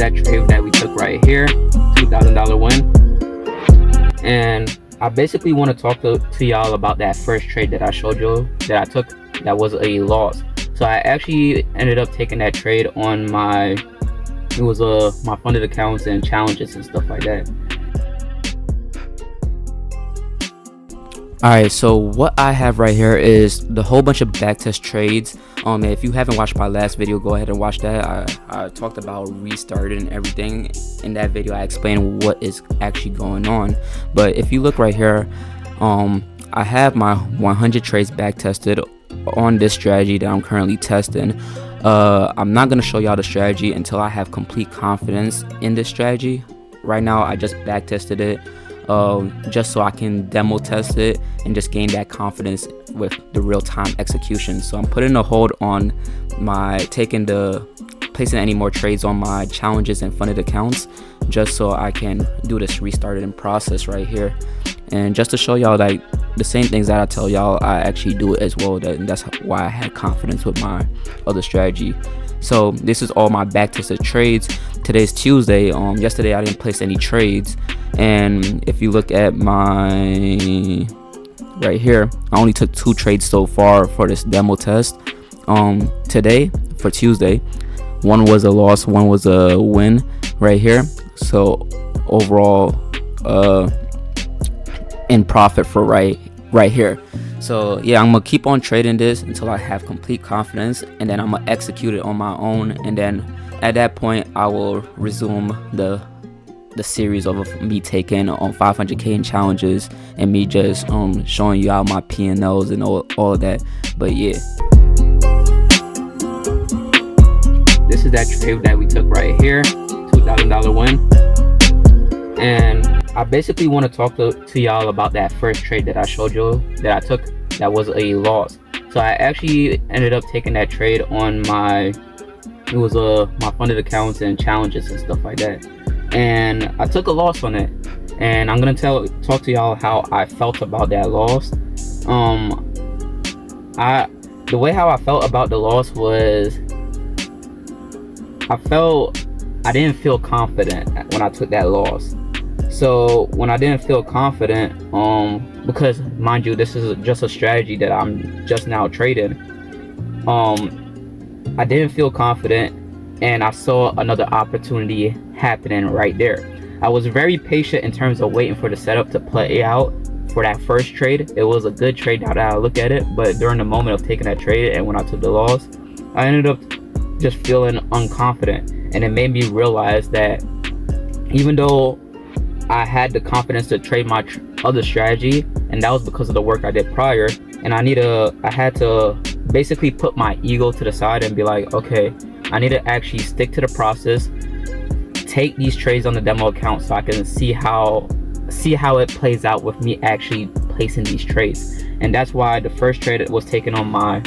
that trade that we took right here, $2,000 win. And I basically want to talk to y'all about that first trade that I showed you that I took that was a loss. So I actually ended up taking that trade on my funded accounts and challenges and stuff like that. Alright, so what I have right here is the whole bunch of backtest trades. If you haven't watched my last video, go ahead and watch that. I talked about restarting and everything. In that video, I explained what is actually going on. But if you look right here, I have my 100 trades backtested on this strategy that I'm currently testing. I'm not going to show y'all the strategy until I have complete confidence in this strategy. Right now, I just backtested it. Just so I can demo test it and just gain that confidence with the real-time execution. So I'm putting a hold on placing any more trades on my challenges and funded accounts, just so I can do this restarted process right here. And just to show y'all like the same things that I tell y'all, I actually do it as well. And that's why I had confidence with my other strategy. So this is all my backtested trades. Today's Tuesday. Yesterday I didn't place any trades, and if you look at my right here, I only took 2 trades so far for this demo test. Today for Tuesday, one was a loss, one was a win right here. So overall, in profit for right here. So yeah, I'm gonna keep on trading this until I have complete confidence, and then I'm gonna execute it on my own, and then at that point I will resume the series of me taking on 500k in challenges and me just showing you all my P&Ls and all of that. But yeah, this is that trade that we took right here, $2,000 win. And I basically want to talk to y'all about that first trade that I showed you that I took that was a loss. So I actually ended up taking that trade on my funded accounts and challenges and stuff like that. And I took a loss on it. And I'm gonna talk to y'all how I felt about that loss. The way how I felt about the loss was I didn't feel confident when I took that loss. So when I didn't feel confident, because mind you, this is just a strategy that I'm just now trading, I didn't feel confident, and I saw another opportunity happening right there. I was very patient in terms of waiting for the setup to play out for that first trade. It was a good trade now that I look at it, but during the moment of taking that trade and when I took the loss, I ended up just feeling unconfident, and it made me realize that even though I had the confidence to trade my other strategy, and that was because of the work I did prior, and I had to basically put my ego to the side and be like, okay, I need to actually stick to the process, take these trades on the demo account so I can see how it plays out with me actually placing these trades. And that's why the first trade was taken on my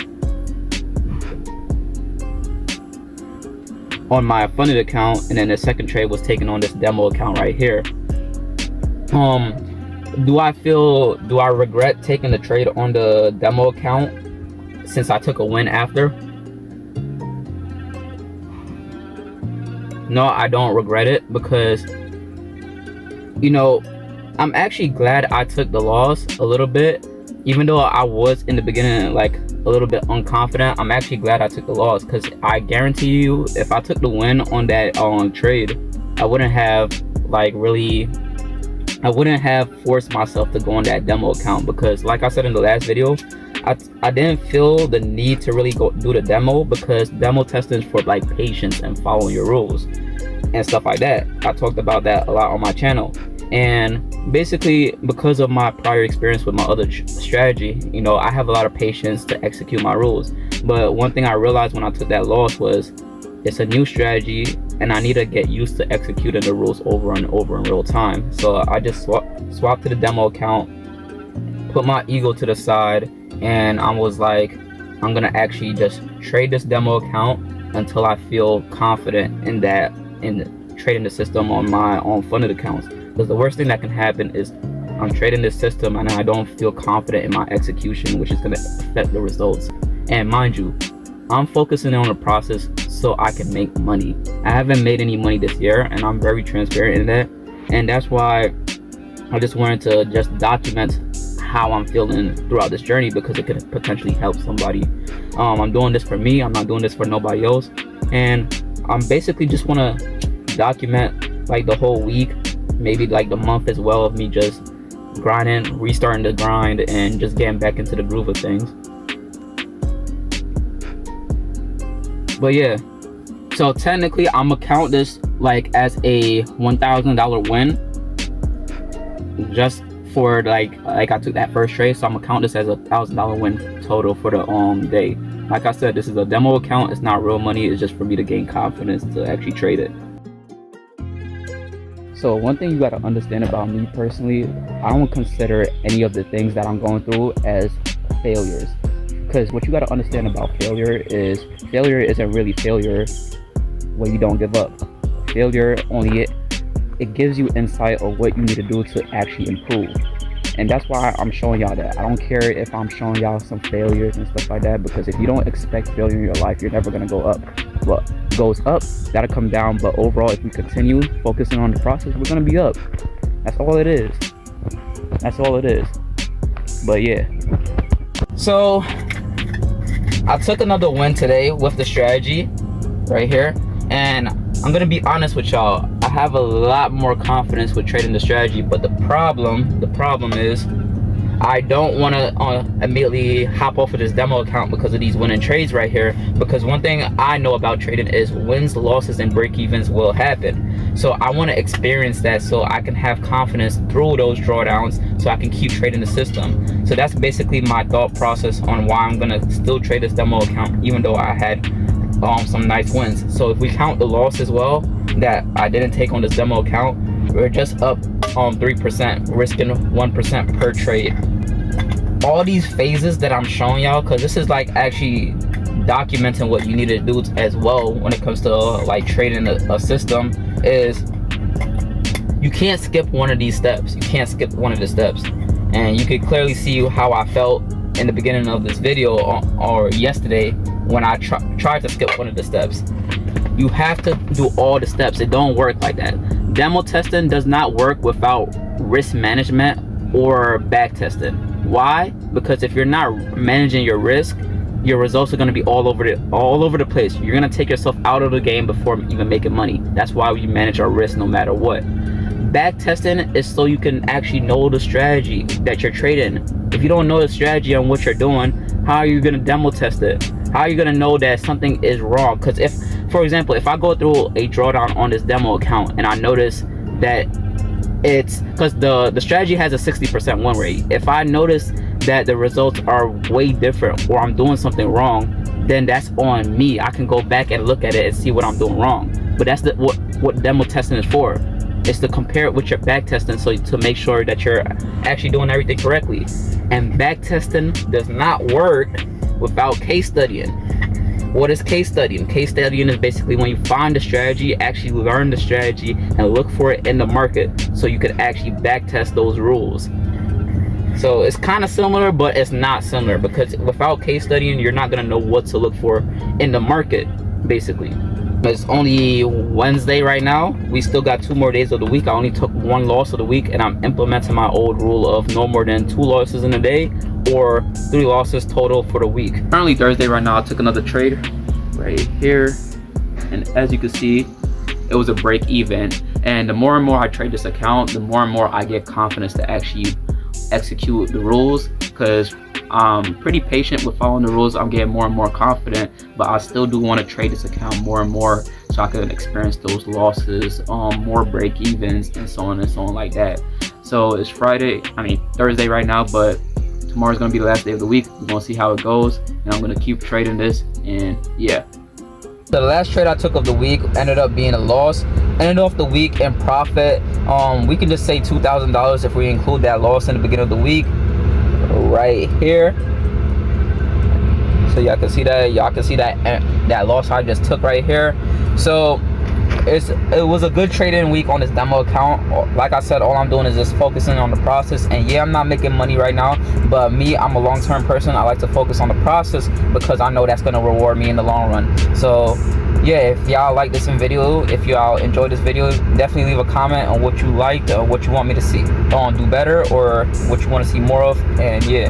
funded account, and then the second trade was taken on this demo account right here. Do I regret taking the trade on the demo account since I took a win after? No, I don't regret it, because I'm actually glad I took the loss a little bit. Even though I was in the beginning like a little bit unconfident, I'm actually glad I took the loss, because I guarantee you if I took the win on that trade, I wouldn't have forced myself to go on that demo account, because like I said in the last video, I didn't feel the need to really go do the demo, because demo testing is for like patience and following your rules and stuff like that. I talked about that a lot on my channel. And basically, because of my prior experience with my other strategy, I have a lot of patience to execute my rules. But one thing I realized when I took that loss was it's a new strategy, and I need to get used to executing the rules over and over in real time. So I just swapped to the demo account, put my ego to the side, and I was like, I'm gonna actually just trade this demo account until I feel confident in trading the system on my own funded accounts. Because the worst thing that can happen is I'm trading this system and I don't feel confident in my execution, which is going to affect the results. And mind you, I'm focusing on the process so I can make money. I haven't made any money this year, and I'm very transparent in that, and that's why I just wanted to just document how I'm feeling throughout this journey, because it could potentially help somebody. I'm doing this for me. I'm not doing this for nobody else, and I'm basically just want to document like the whole week, maybe like the month as well, of me just grinding, restarting the grind, and just getting back into the groove of things. But yeah, so technically I'm gonna count this like as a $1,000 win, just for like I took that first trade, so I'm gonna count this as a $1,000 win total for the day. Like I said, this is a demo account. It's not real money. It's just for me to gain confidence to actually trade it. So one thing you got to understand about me personally, I don't consider any of the things that I'm going through as failures. Because what you got to understand about failure isn't really failure when you don't give up. Failure only it gives you insight of what you need to do to actually improve. And that's why I'm showing y'all that. I don't care if I'm showing y'all some failures and stuff like that, because if you don't expect failure in your life, you're never gonna go up. What goes up, gotta come down. But overall, if we continue focusing on the process, we're gonna be up. That's all it is. That's all it is. But yeah. So I took another win today with the strategy right here, and I'm gonna be honest with y'all, I have a lot more confidence with trading the strategy, but the problem is I don't want to immediately hop off of this demo account because of these winning trades right here, because one thing I know about trading is wins, losses, and break-evens will happen. So I want to experience that so I can have confidence through those drawdowns, so I can keep trading the system. So that's basically my thought process on why I'm gonna still trade this demo account, even though I had some nice wins. So if we count the loss as well that I didn't take on this demo account, we're just up 3%, risking 1% per trade. All these phases that I'm showing y'all, because this is like actually documenting what you need to do as well when it comes to like trading a system, is you can't skip one of these steps. You can't skip one of the steps. And you can clearly see how I felt in the beginning of this video or yesterday when I tried to skip one of the steps. You have to do all the steps. It don't work like that. Demo testing does not work without risk management or back testing. Why? Because if you're not managing your risk, your results are going to be all over the place. You're going to take yourself out of the game before even making money. That's why we manage our risk no matter what. Back testing is so you can actually know the strategy that you're trading. If you don't know the strategy on what you're doing, how are you going to demo test it? How are you going to know that something is wrong? Because if, for example, if I go through a drawdown on this demo account and I notice that it's because the strategy has a 60% win rate. If I notice that the results are way different or I'm doing something wrong, then that's on me. I can go back and look at it and see what I'm doing wrong. But that's what demo testing is for. It's to compare it with your back testing, so to make sure that you're actually doing everything correctly. And back testing does not work without case studying. What is case studying? Case studying is basically when you find the strategy, actually learn the strategy, and look for it in the market so you could actually back test those rules. So it's kind of similar, but it's not similar, because without case studying, you're not gonna know what to look for in the market, basically. It's only Wednesday right now. We still got 2 more days of the week. I only took 1 loss of the week, and I'm implementing my old rule of no more than 2 losses in a day or 3 losses total for the week. Currently Thursday right now. I took another trade right here, and as you can see, it was a break even. And the more and more I trade this account, the more and more I get confidence to actually execute the rules, because I'm pretty patient with following the rules. I'm getting more and more confident, but I still do want to trade this account more and more so I can experience those losses, more break evens, and so on like that. So it's Thursday right now, but tomorrow's gonna be the last day of the week. We're gonna see how it goes, and I'm gonna keep trading this. And yeah, the last trade I took of the week ended up being a loss. Ended off the week in profit. We can just say $2,000 if we include that loss in the beginning of the week right here. So y'all can see that that loss I just took right here. So it was a good trade-in week on this demo account. Like I said, all I'm doing is just focusing on the process. And yeah, I'm not making money right now, but me, I'm a long-term person. I like to focus on the process because I know that's going to reward me in the long run. So yeah, if y'all like this video, if y'all enjoyed this video, definitely leave a comment on what you liked or what you want me to see do better, or what you want to see more of. And yeah.